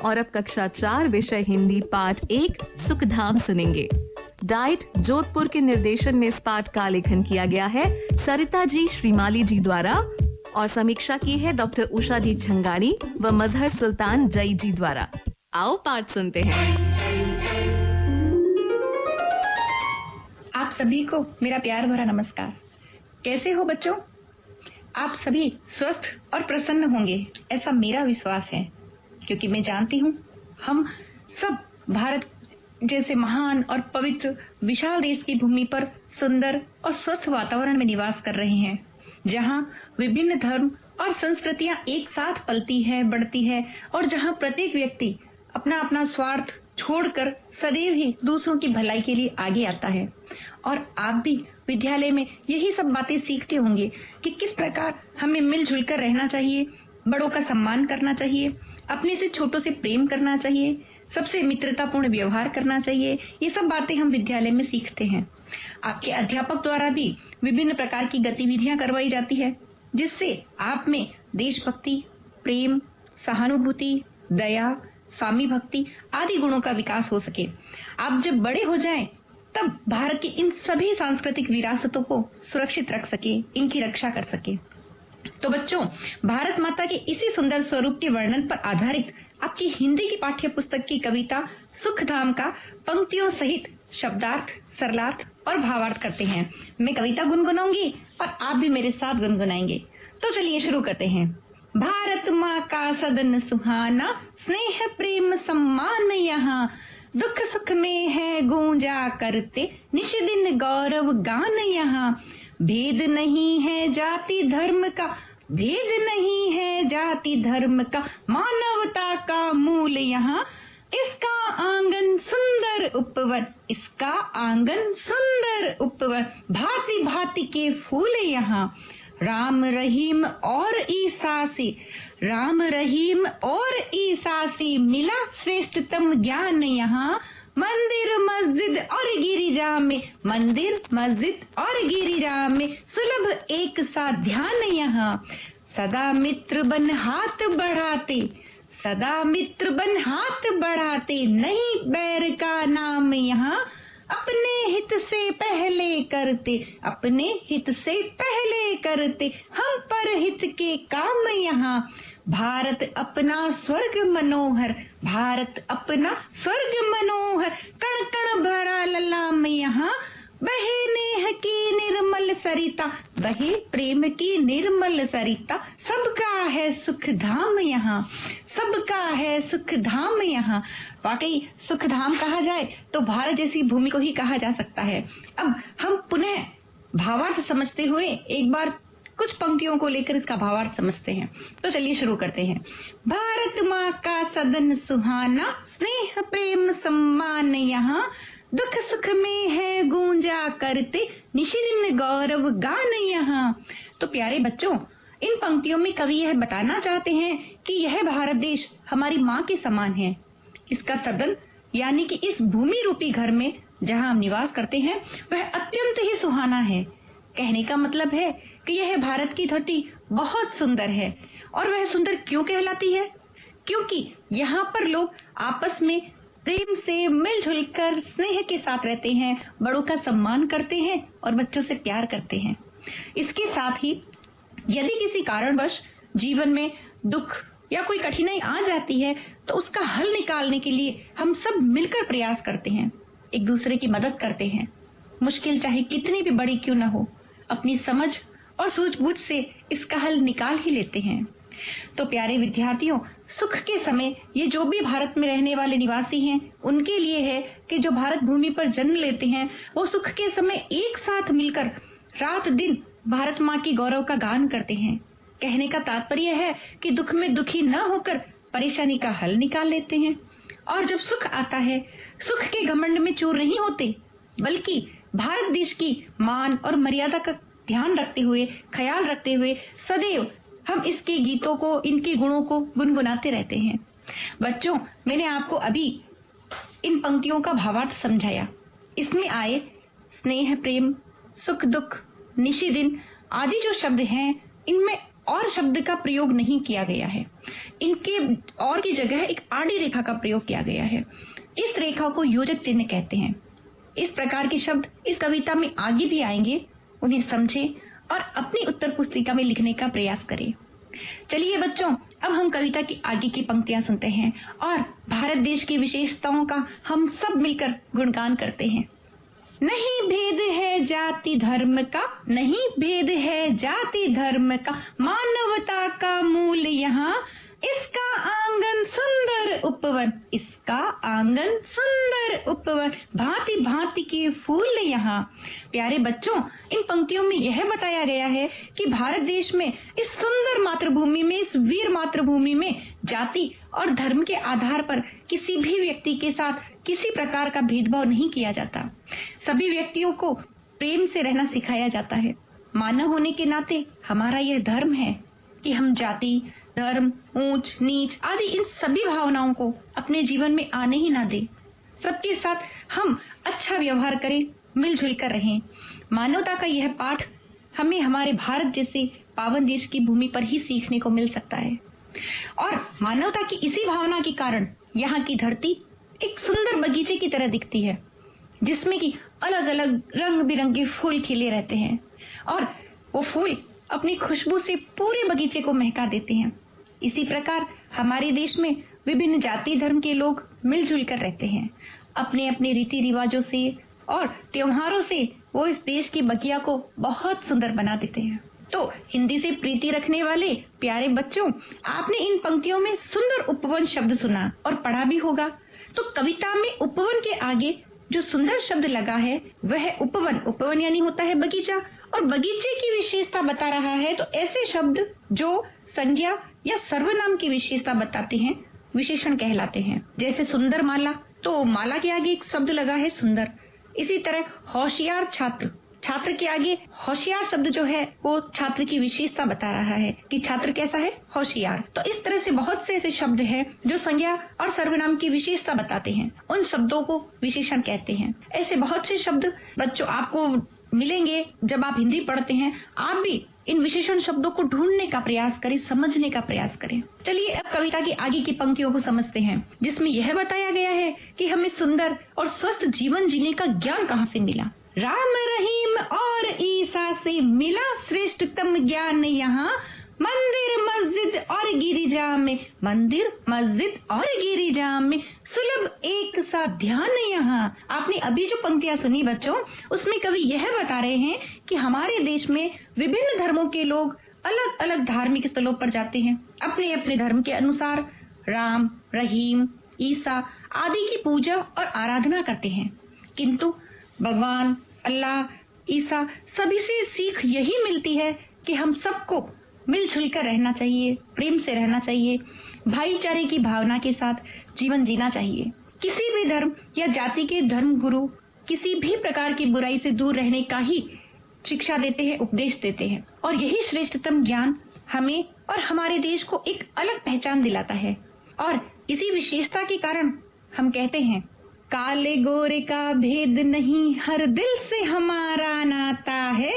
और अब कक्षा 4 विषय हिंदी पाठ 1 सुखधाम सुनेंगे। डाइट जोधपुर के निर्देशन में इस पाठ का लेखन किया गया है सरिता जी श्रीमाली जी द्वारा और समीक्षा की है डॉक्टर उषा जी छंगाड़ी व मजहर सुल्तान जई जी द्वारा। आओ पाठ सुनते हैं। आप सभी को मेरा प्यार भरा नमस्कार। कैसे हो बच्चों? आप सभी स्वस्थ और प्रसन्न होंगे ऐसा मेरा विश्वास है, क्योंकि मैं जानती हूँ हम सब भारत जैसे महान और पवित्र विशाल देश की भूमि पर सुंदर और स्वच्छ वातावरण में निवास कर रहे हैं, जहाँ विभिन्न धर्म और संस्कृतियाँ एक साथ पलती है, बढ़ती है और जहाँ प्रत्येक व्यक्ति अपना अपना स्वार्थ छोड़कर सदैव ही दूसरों की भलाई के लिए आगे आता है। और आप भी विद्यालय में यही सब बातें सीखते होंगे कि किस प्रकार हमें मिलजुल कर रहना चाहिए, बड़ों का सम्मान करना चाहिए, अपने से छोटों से प्रेम करना चाहिए, सबसे मित्रतापूर्ण व्यवहार करना चाहिए। ये सब बातें हम विद्यालय में सीखते हैं। आपके अध्यापक द्वारा भी विभिन्न प्रकार की गतिविधियां करवाई जाती है, जिससे आप में देशभक्ति, प्रेम, सहानुभूति, दया, स्वामी भक्ति आदि गुणों का विकास हो सके। आप जब बड़े हो जाएं, तब भारत की इन सभी सांस्कृतिक विरासतों को सुरक्षित रख सके, इनकी रक्षा कर सके। तो बच्चों, भारत माता के इसी सुंदर स्वरूप के वर्णन पर आधारित आपकी हिंदी की पाठ्य पुस्तक की कविता सुखधाम का पंक्तियों सहित शब्दार्थ, सरलार्थ और भावार्थ करते हैं। मैं कविता गुनगुनाऊंगी और आप भी मेरे साथ गुनगुनाएंगे। तो चलिए शुरू करते हैं। भारत माँ का सदन सुहाना, स्नेह प्रेम सम्मान यहाँ, दुख सुख में है गूंजा करते, निश दिन गौरव गान यहाँ। भेद नहीं है जाति धर्म का, भेद नहीं है जाति धर्म का, मानवता का मूल यहाँ। इसका आंगन सुंदर उपवन, इसका आंगन सुंदर उपवन, भांति भांति के फूल यहाँ। राम रहीम और ईसा से, राम रहीम और ईसा से मिला श्रेष्ठतम ज्ञान यहाँ। मंदिर मस्जिद और गिरिजा में, मंदिर मस्जिद और गिरिजा में सुलभ एक सा ध्यान यहाँ। सदा मित्र बन हाथ बढ़ाते, सदा मित्र बन हाथ बढ़ाते, नहीं बैर का नाम यहाँ। अपने हित से पहले करते, अपने हित से पहले करते, हम पर हित के काम यहाँ। भारत अपना स्वर्ग मनोहर, भारत अपना स्वर्ग मनोहर, कण कण भरा ललाम यहाँ। बहे नेह की निर्मल सरिता, बहे प्रेम की निर्मल सरिता, सबका है सुख धाम यहाँ, सबका है सुख धाम यहाँ। वाकई सुख धाम कहा जाए तो भारत जैसी भूमि को ही कहा जा सकता है। अब हम पुनः भावार्थ समझते हुए एक बार कुछ पंक्तियों को लेकर इसका भावार्थ समझते हैं। तो चलिए शुरू करते हैं। भारत माँ का सदन सुहाना, स्नेह प्रेम सम्मान यहाँ, दुख सुख में है गूंजा करते, निशि दिन गौरव गान यहाँ। तो प्यारे बच्चों, इन पंक्तियों में कवि यह बताना चाहते हैं कि यह भारत देश हमारी माँ के समान है। इसका सदन यानी कि इस भूमि रूपी घर में जहाँ हम निवास करते हैं वह अत्यंत ही सुहाना है। कहने का मतलब है कि यह भारत की धरती बहुत सुंदर है। और वह सुंदर क्यों कहलाती है? क्योंकि यहाँ पर लोग आपस में प्रेम से मिलजुल कर स्नेह के साथ रहते हैं, बड़ों का सम्मान करते हैं और बच्चों से प्यार करते हैं। इसके साथ ही यदि किसी कारणवश जीवन में दुख या कोई कठिनाई आ जाती है तो उसका हल निकालने के लिए हम सब मिलकर प्रयास करते हैं, एक दूसरे की मदद करते हैं। मुश्किल चाहे कितनी भी बड़ी क्यों न हो, अपनी समझ और सूझबूझ से इसका हल निकाल ही लेते हैं। तो प्यारे विद्यार्थियों, सुख के समय ये जो भी भारत में रहने वाले निवासी हैं उनके लिए है कि जो भारत भूमि पर जन्म लेते हैं वो सुख के समय एक साथ मिलकर रात दिन भारत माँ की गौरव का गान करते हैं। कहने का तात्पर्य है कि दुख में दुखी न होकर परेशानी का हल निकाल लेते हैं। और जब सुख आता है, सुख के घमंड में चूर नहीं होते, बल्कि भारत देश की मान और मर्यादा का ध्यान रखते हुए, ख्याल रखते हुए सदैव हम इसके गीतों को, इनके गुणों को गुनगुनाते रहते हैं। बच्चों, मैंने आपको अभी इन पंक्तियों का भावार्थ समझाया। इसमें आए स्नेह प्रेम, सुख दुख, निशि दिन आदि जो शब्द हैं, इनमें और शब्द का प्रयोग नहीं किया गया है। इनके और की जगह एक आड़ी रेखा का प्रयोग किया गया है। इस रेखा को योजक चिन्ह कहते हैं। इस प्रकार के शब्द इस कविता में आगे भी आएंगे, उन्हें समझें और अपनी उत्तर पुस्तिका में लिखने का प्रयास करें। चलिए बच्चों, अब हम कविता की आगे की पंक्तियां सुनते हैं और भारत देश की विशेषताओं का हम सब मिलकर गुणगान करते हैं। नहीं भेद है जाति धर्म का, नहीं भेद है जाति धर्म का, मानवता का मूल यहाँ, इसका आंगन सुंदर उपवन, इसका आंगन सुंदर उपवन, भांति भांति के फूल यहाँ। प्यारे बच्चों, इन पंक्तियों में यह बताया गया है कि भारत देश में, इस सुंदर मातृभूमि में, इस वीर मातृभूमि में जाति और धर्म के आधार पर किसी भी व्यक्ति के साथ किसी प्रकार का भेदभाव नहीं किया जाता। सभी व्यक्तियों को प्रेम से रहना सिखाया जाता है। मानव होने के नाते हमारा यह धर्म है कि हम जाति, धर्म, ऊंच नीच आदि इन सभी भावनाओं को अपने जीवन में आने ही ना दे। सबके साथ हम अच्छा व्यवहार करें, मिलजुल कर रहें। मानवता का यह पाठ हमें हमारे भारत जैसे पावन देश की भूमि पर ही सीखने को मिल सकता है। और मानवता की इसी भावना के कारण यहाँ की धरती एक सुंदर बगीचे की तरह दिखती है, जिसमें कि अलग अलग रंग बिरंगे फूल खिले रहते हैं और वो फूल अपनी खुशबू से पूरे बगीचे को महका देते हैं। इसी प्रकार हमारे देश में विभिन्न जाति धर्म के लोग मिलजुल कर रहते हैं। अपने अपने रीति रिवाजों से और त्योहारों से वो इस देश की बगिया को बहुत सुंदर बना देते हैं। तो हिंदी से प्रीति रखने वाले प्यारे बच्चों, आपने इन पंक्तियों में सुंदर उपवन शब्द सुना और पढ़ा भी होगा। तो कविता में उपवन के आगे जो सुंदर शब्द लगा है वह उपवन, उपवन यानी होता है बगीचा, और बगीचे की विशेषता बता रहा है। तो ऐसे शब्द जो संज्ञा या सर्वनाम की विशेषता बताते हैं विशेषण कहलाते हैं। जैसे सुंदर माला, तो माला के आगे एक शब्द लगा है सुंदर। इसी तरह होशियार छात्र, छात्र के आगे होशियार शब्द जो है वो छात्र की विशेषता बता रहा है कि छात्र कैसा है, होशियार। तो इस तरह से बहुत से ऐसे शब्द हैं जो संज्ञा और सर्वनाम की विशेषता बताते हैं। उन शब्दों को विशेषण कहते हैं। ऐसे बहुत से शब्द बच्चों आपको मिलेंगे जब आप हिंदी पढ़ते हैं। आप भी इन विशेषण शब्दों को ढूंढने का प्रयास करें, समझने का प्रयास करें। चलिए अब कविता की आगे की पंक्तियों को समझते हैं, जिसमें यह बताया गया है कि हमें सुंदर और स्वस्थ जीवन जीने का ज्ञान कहाँ से मिला। राम रहीम और ईसा से मिला श्रेष्ठतम ज्ञान यहाँ, मंदिर मस्जिद और गिरिजा में, मंदिर मस्जिद और गिरिजा में सुलभ एक सा ध्यान यहाँ। आपने अभी जो पंक्तियां सुनी बच्चों, उसमें कवि यह बता रहे हैं कि हमारे देश में विभिन्न धर्मों के लोग अलग अलग धार्मिक स्थलों पर जाते हैं। अपने अपने धर्म के अनुसार राम, रहीम, ईसा आदि की पूजा और आराधना करते हैं, किंतु भगवान, अल्लाह, ईसा सभी से सीख यही मिलती है कि हम सबको मिलजुल कर रहना चाहिए, प्रेम से रहना चाहिए, भाईचारे की भावना के साथ जीवन जीना चाहिए। किसी भी धर्म या जाति के धर्म गुरु किसी भी प्रकार की बुराई से दूर रहने का ही शिक्षा देते हैं, उपदेश देते हैं, और यही श्रेष्ठतम ज्ञान हमें और हमारे देश को एक अलग पहचान दिलाता है। और इसी विशेषता के कारण हम कहते हैं, काले गोरे का भेद नहीं, हर दिल से हमारा नाता है।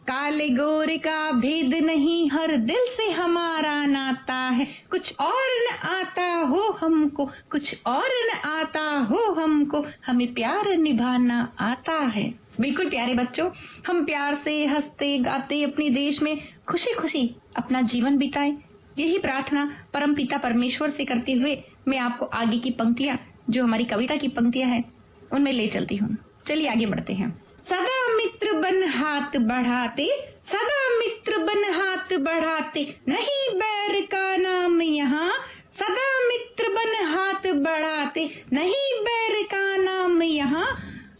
काले गोरे का भेद नहीं, हर दिल से हमारा नाता है। कुछ और न आता हो हमको, कुछ और न आता हो हमको, हमें प्यार निभाना आता है। बिल्कुल प्यारे बच्चों, हम प्यार से हंसते गाते अपने देश में खुशी खुशी अपना जीवन बिताएं। यही प्रार्थना परमपिता परमेश्वर से करते हुए मैं आपको आगे की पंक्तियां, जो हमारी कविता की पंक्तियां हैं, उनमें ले चलती हूँ। चलिए आगे बढ़ते हैं। सदा मित्र बन हाथ बढ़ाते, सदा मित्र बन हाथ बढ़ाते, नहीं बैर का नाम यहाँ। सदा मित्र बन हाथ बढ़ाते, नहीं बैर का नाम यहाँ।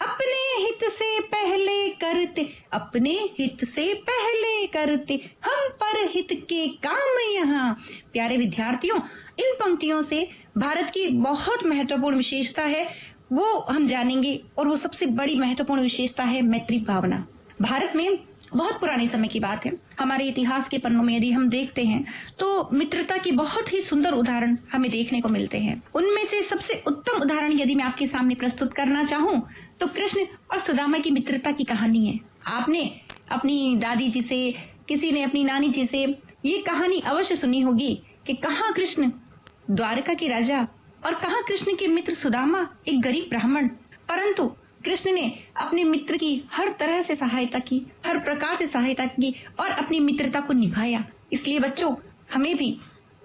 अपने हित से पहले करते, अपने हित से पहले करते, हम पर हित के काम यहाँ। प्यारे विद्यार्थियों, इन पंक्तियों से भारत की बहुत महत्वपूर्ण विशेषता है वो हम जानेंगे, और वो सबसे बड़ी महत्वपूर्ण विशेषता है मैत्री भावना। भारत में बहुत पुराने समय की बात है, हमारे इतिहास के पन्नों में यदि हम देखते हैं तो मित्रता की बहुत ही सुंदर उदाहरण हमें देखने को मिलते हैं। उनमें से सबसे उत्तम उदाहरण यदि मैं आपके सामने प्रस्तुत करना चाहूँ तो कृष्ण और सुदामा की मित्रता की कहानी है। आपने अपनी दादी जी से, किसी ने अपनी नानी जी से ये कहानी अवश्य सुनी होगी कि कहाँ कृष्ण द्वारका के राजा और कहाँ कृष्ण के मित्र सुदामा एक गरीब ब्राह्मण। परंतु कृष्ण ने अपने मित्र की हर तरह से सहायता की, हर प्रकार से सहायता की और अपनी मित्रता को निभाया। इसलिए बच्चों, हमें भी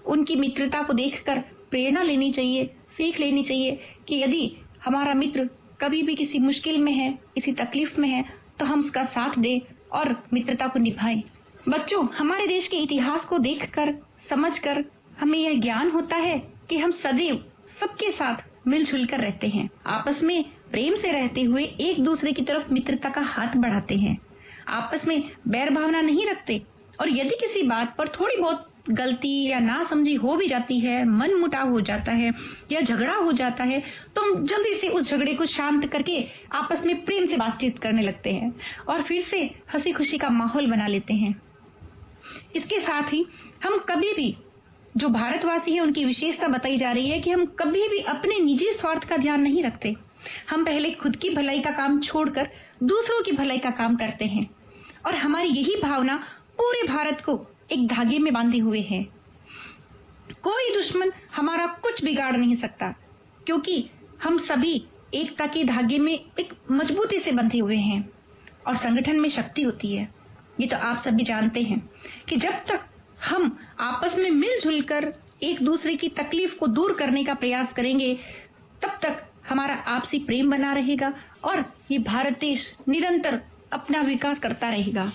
उनकी मित्रता को देखकर प्रेरणा लेनी चाहिए, सीख लेनी चाहिए कि यदि हमारा मित्र कभी भी किसी मुश्किल में है, किसी तकलीफ में है, तो हम उसका साथ दें और मित्रता को निभाएं। बच्चों, हमारे देश के इतिहास को देखकर, समझकर हमें यह ज्ञान होता है कि हम सदैव सबके साथ मिलजुल कर रहते हैं, आपस में प्रेम से रहते हुए एक दूसरे की तरफ मित्रता का हाथ बढ़ाते हैं, आपस में बैर भावना नहीं रखते। और यदि किसी बात पर थोड़ी बहुत गलती या नासमझी हो भी जाती है, मन मुटाव हो जाता है या झगड़ा हो जाता है, तो हम जल्दी से उस झगड़े को शांत करके आपस में प्रेम से बातचीत करने लगते हैं और फिर से हंसी खुशी का माहौल बना लेते हैं। इसके साथ ही हम कभी भी, जो भारतवासी है उनकी विशेषता बताई जा रही है कि हम कभी भी अपने निजी स्वार्थ का ध्यान नहीं रखते। हम पहले खुद की भलाई का काम छोड़कर दूसरों की भलाई का काम करते हैं और हमारी यही भावना पूरे भारत को एक धागे में बांधे हुए है। कोई दुश्मन हमारा कुछ बिगाड़ नहीं सकता, क्योंकि हम सभी एकता के धागे में एक मजबूती से बंधे हुए हैं और संगठन में शक्ति होती है। ये तो आप सभी जानते हैं कि जब तक हम आपस में मिलजुल कर एक दूसरे की तकलीफ को दूर करने का प्रयास करेंगे, तब तक हमारा आपसी प्रेम बना रहेगा और ये भारत देश निरंतर अपना विकास करता रहेगा।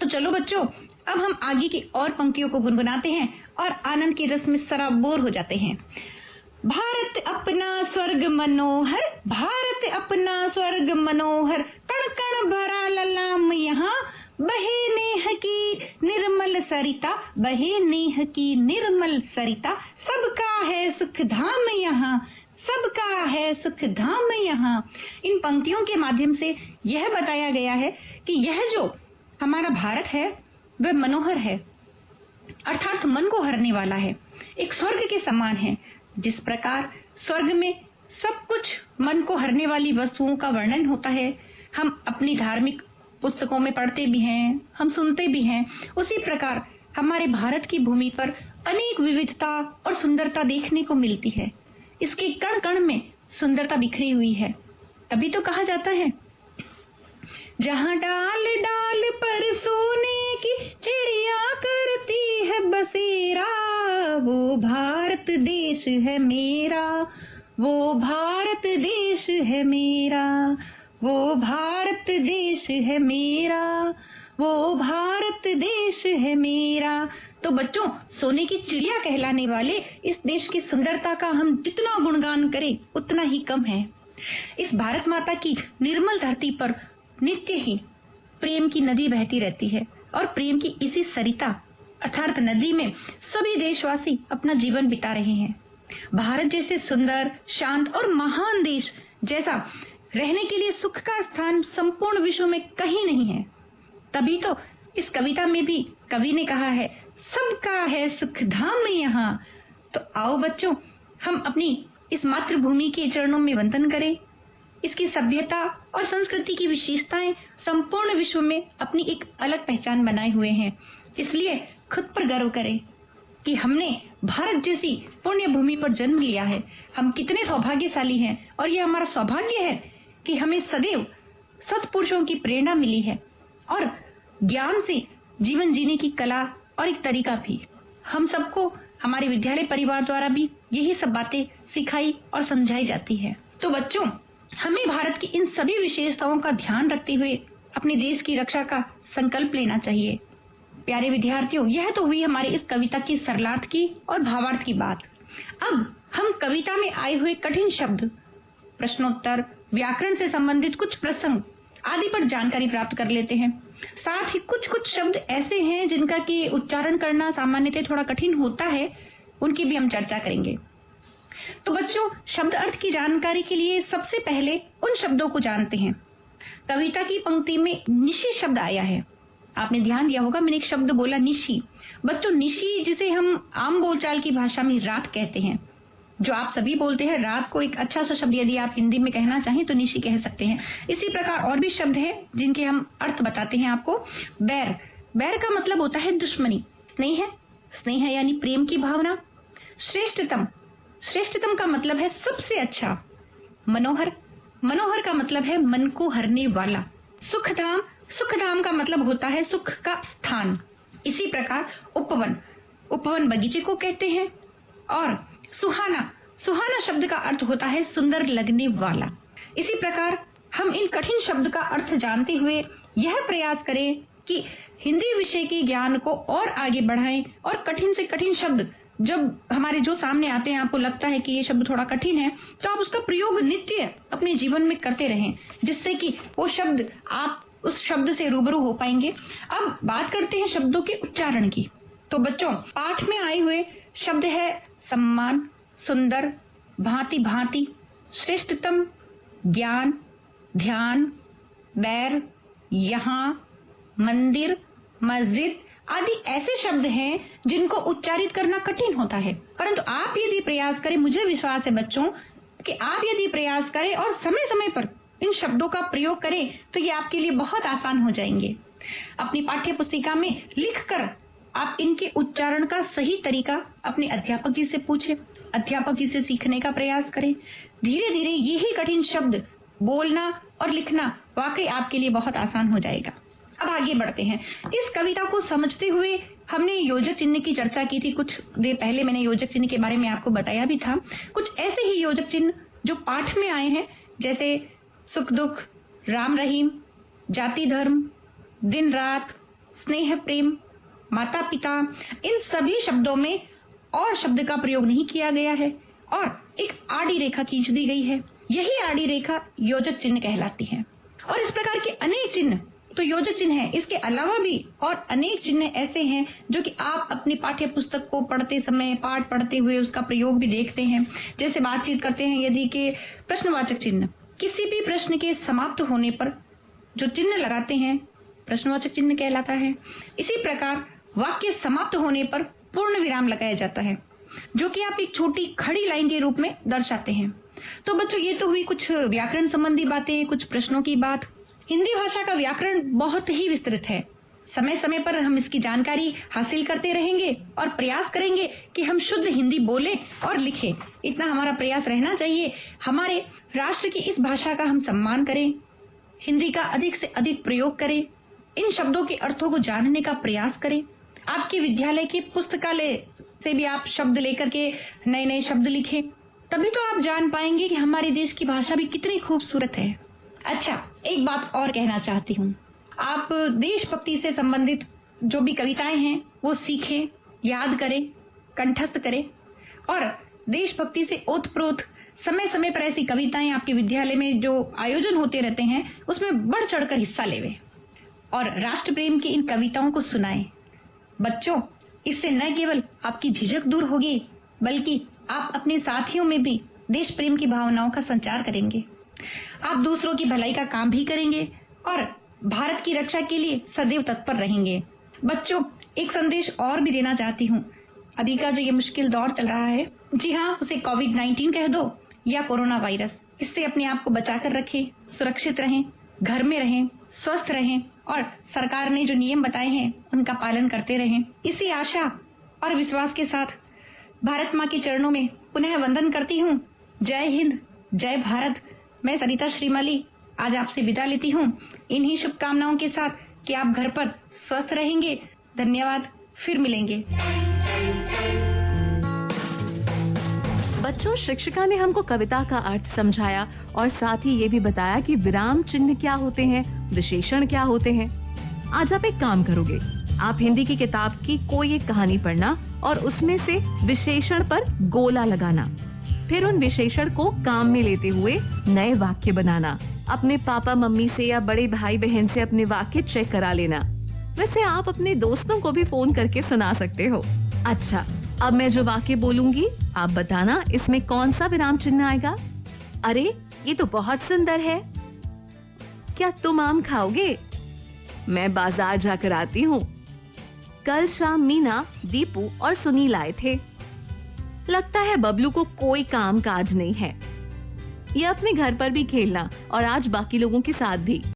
तो चलो बच्चों, अब हम आगे की और पंक्तियों को गुनगुनाते हैं और आनंद के रस में सराबोर हो जाते हैं। भारत अपना स्वर्ग मनोहर, भारत अपना स्वर्ग मनोहर, कण कण भरा ललाम यहाँ, बहे नेह की निर्मल सरिता, बहे नेह की निर्मल सरिता, सबका है सुख धाम यहाँ, सबका है सुख धाम यहाँ। इन पंक्तियों के माध्यम से यह बताया गया है कि यह जो हमारा भारत है वह मनोहर है, अर्थात मन को हरने वाला है, एक स्वर्ग के समान है। जिस प्रकार स्वर्ग में सब कुछ मन को हरने वाली वस्तुओं का वर्णन होता है, हम अपनी धार्मिक पुस्तकों में पढ़ते भी हैं, हम सुनते भी हैं, उसी प्रकार हमारे भारत की भूमि पर अनेक विविधता और सुंदरता देखने को मिलती है। इसके कण कण में सुंदरता बिखरी हुई है। तभी तो कहा जाता है, जहाँ डाल डाल पर सोने की चिड़िया करती है बसेरा, वो भारत देश है मेरा, वो भारत देश है मेरा, वो भारत देश है मेरा, वो भारत देश है मेरा। तो बच्चों, सोने की चिड़िया कहलाने वाले इस देश की सुंदरता का हम जितना गुणगान करें उतना ही कम है। इस भारत माता की निर्मल धरती पर नित्य ही प्रेम की नदी बहती रहती है और प्रेम की इसी सरिता अर्थात नदी में सभी देशवासी अपना जीवन बिता रहे हैं। भारत जैसे सुंदर, शांत और महान देश जैसा रहने के लिए सुख का स्थान संपूर्ण विश्व में कहीं नहीं है। तभी तो इस कविता में भी कवि ने कहा है, सबका है सुख धाम यहाँ। तो आओ बच्चों, हम अपनी इस मातृभूमि के चरणों में वंदन करें। इसकी सभ्यता और संस्कृति की विशेषताएं संपूर्ण विश्व में अपनी एक अलग पहचान बनाए हुए हैं। इसलिए खुद पर गर्व करें कि हमने भारत जैसी पुण्य भूमि पर जन्म लिया है। हम कितने सौभाग्यशाली हैं और ये हमारा सौभाग्य है कि हमें सदैव सत्पुरुषों की प्रेरणा मिली है और ज्ञान से जीवन जीने की कला और एक तरीका भी। हम सबको हमारे विद्यालय परिवार द्वारा भी यही सब बातें सिखाई और समझाई जाती है। तो बच्चों, हमें भारत की इन सभी विशेषताओं का ध्यान रखते हुए अपने देश की रक्षा का संकल्प लेना चाहिए। प्यारे विद्यार्थियों, यह तो हुई हमारे इस कविता की सरलार्थ की और भावार्थ की बात। अब हम कविता में आए हुए कठिन शब्द, प्रश्नोत्तर, व्याकरण से संबंधित कुछ प्रसंग आदि पर जानकारी प्राप्त कर लेते हैं। साथ ही कुछ कुछ शब्द ऐसे हैं जिनका कि उच्चारण करना सामान्यतः थोड़ा कठिन होता है, उनकी भी हम चर्चा करेंगे। तो बच्चों, शब्द अर्थ की जानकारी के लिए सबसे पहले उन शब्दों को जानते हैं। कविता की पंक्ति में निशी शब्द आया है। आपने ध्यान दिया होगा, मैंने एक शब्द बोला निशी। बच्चों, निशी जिसे हम आम बोलचाल की भाषा में रात कहते हैं, जो आप सभी बोलते हैं, रात को एक अच्छा सा शब्द यदि आप हिंदी में कहना चाहें तो निशी कह सकते हैं। इसी प्रकार और भी शब्द हैं जिनके हम अर्थ बताते हैं आपको। बैर, बैर का मतलब होता है दुश्मनी। स्नेह, स्नेह यानी प्रेम की भावना। श्रेष्ठतम, श्रेष्ठतम का मतलब है सबसे अच्छा। मनोहर, मनोहर का मतलब है मन को हरने वाला। सुखधाम, सुखधाम का मतलब होता है सुख का स्थान। इसी प्रकार उपवन, उपवन बगीचे को कहते हैं। और सुहाना, सुहाना शब्द का अर्थ होता है सुंदर लगने वाला। इसी प्रकार हम इन कठिन शब्द का अर्थ जानते हुए यह प्रयास करें कि हिंदी विषय के ज्ञान को और आगे बढ़ाएं और कठिन से कठिन शब्द जब हमारे जो सामने आते हैं, आपको लगता है कि ये शब्द थोड़ा कठिन है, तो आप उसका प्रयोग नित्य अपने जीवन में करते रहें, जिससे कि वो शब्द आप उस शब्द से रूबरू हो पाएंगे। अब बात करते हैं शब्दों के उच्चारण की। तो बच्चों, पाठ में आए हुए शब्द है सम्मान, सुंदर, भांति भांति, श्रेष्ठतम, ज्ञान, ध्यान, बैर, यहाँ, मंदिर, मस्जिद आदि ऐसे शब्द हैं जिनको उच्चारित करना कठिन होता है, परंतु आप यदि प्रयास करें, मुझे विश्वास है बच्चों कि आप यदि प्रयास करें और समय समय पर इन शब्दों का प्रयोग करें तो ये आपके लिए बहुत आसान हो जाएंगे। अपनी पाठ्य पुस्तिका में लिखकर आप इनके उच्चारण का सही तरीका अपने अध्यापक जी से पूछें, अध्यापक जी से सीखने का प्रयास करें। धीरे धीरे यही कठिन शब्द बोलना और लिखना वाकई आपके लिए बहुत आसान हो जाएगा। अब आगे बढ़ते हैं। इस कविता को समझते हुए हमने योजक चिन्ह की चर्चा की थी। कुछ देर पहले मैंने योजक चिन्ह के बारे में आपको बताया भी था। कुछ ऐसे ही योजक चिन्ह जो पाठ में आए हैं, जैसे सुख दुख, राम रहीम, जाति धर्म, दिन रात, स्नेह प्रेम, माता पिता, इन सभी शब्दों में और शब्द का प्रयोग नहीं किया गया है और एक आड़ी रेखा खींच दी गई है। यही आड़ी रेखा योजक चिन्ह कहलाती है। और इस प्रकार के अनेक चिन्ह तो योजक चिन्ह है। इसके अलावा भी और अनेक चिन्ह ऐसे हैं जो कि आप अपनी पाठ्य पुस्तक को पढ़ते समय, पाठ पढ़ते हुए उसका प्रयोग भी देखते हैं। जैसे बातचीत करते हैं यदि के प्रश्नवाचक चिन्ह, किसी भी प्रश्न के समाप्त होने पर जो चिन्ह लगाते हैं प्रश्नवाचक चिन्ह कहलाता है। इसी प्रकार वाक्य समाप्त होने पर पूर्ण विराम लगाया जाता है, जो कि आप एक छोटी खड़ी लाइन के रूप में दर्शाते हैं। तो बच्चों, ये तो हुई कुछ व्याकरण संबंधी बातें, कुछ प्रश्नों की बात। हिंदी भाषा का व्याकरण बहुत ही विस्तृत है। समय समय पर हम इसकी जानकारी हासिल करते रहेंगे और प्रयास करेंगे कि हम शुद्ध हिंदी बोलें और लिखें। इतना हमारा प्रयास रहना चाहिए। हमारे राष्ट्र की इस भाषा का हम सम्मान करें, हिंदी का अधिक से अधिक प्रयोग करें, इन शब्दों के अर्थों को जानने का प्रयास करें। आपके विद्यालय के पुस्तकालय से भी आप शब्द लेकर के नए नए शब्द लिखें, तभी तो आप जान पाएंगे कि हमारे देश की भाषा भी कितनी खूबसूरत है। अच्छा, एक बात और कहना चाहती हूँ। आप देशभक्ति से संबंधित जो भी कविताएं हैं वो सीखें, याद करें, कंठस्थ करें और देशभक्ति से ओतप्रोत समय समय पर ऐसी कविताएं आपके विद्यालय में जो आयोजन होते रहते हैं उसमें बढ़ चढ़कर हिस्सा लेवें और राष्ट्र प्रेम की इन कविताओं को सुनाएं। बच्चों, इससे न केवल आपकी झिझक दूर होगी बल्कि आप अपने साथियों में भी देश प्रेम की भावनाओं का संचार करेंगे। आप दूसरों की भलाई का काम भी करेंगे और भारत की रक्षा के लिए सदैव तत्पर रहेंगे। बच्चों, एक संदेश और भी देना चाहती हूँ। अभी का जो ये मुश्किल दौर चल रहा है, जी हाँ, उसे कोविड-19 कह दो या कोरोना वायरस, इससे अपने आप को बचाकर रखें, सुरक्षित रहें, घर में रहें, स्वस्थ रहें और सरकार ने जो नियम बताए हैं उनका पालन करते रहें। इसी आशा और विश्वास के साथ भारत माँ के चरणों में पुनः वंदन करती हूँ। जय हिंद, जय भारत। मैं सरिता श्रीमाली आज आपसे विदा लेती हूँ इन्हीं शुभकामनाओं के साथ कि आप घर पर स्वस्थ रहेंगे। धन्यवाद, फिर मिलेंगे। बच्चों, शिक्षिका ने हमको कविता का अर्थ समझाया और साथ ही ये भी बताया कि विराम चिन्ह क्या होते हैं, विशेषण क्या होते हैं। आज आप एक काम करोगे, आप हिंदी की किताब की कोई एक कहानी पढ़ना और उसमें से विशेषण पर गोला लगाना, फिर उन विशेषण को काम में लेते हुए नए वाक्य बनाना। अपने पापा मम्मी से या बड़े भाई बहन से अपने वाक्य चेक करा लेना। वैसे आप अपने दोस्तों को भी फोन करके सुना सकते हो। अच्छा, अब मैं जो वाक्य बोलूंगी आप बताना इसमें कौन सा विराम चिन्ह आएगा। अरे, ये तो बहुत सुंदर है। क्या तुम आम खाओगे? मैं बाजार जाकर आती हूँ। कल शाम मीना, दीपू और सुनील आए थे। लगता है बबलू को कोई काम काज नहीं है। ये अपने घर पर भी खेलना और आज बाकी लोगों के साथ भी।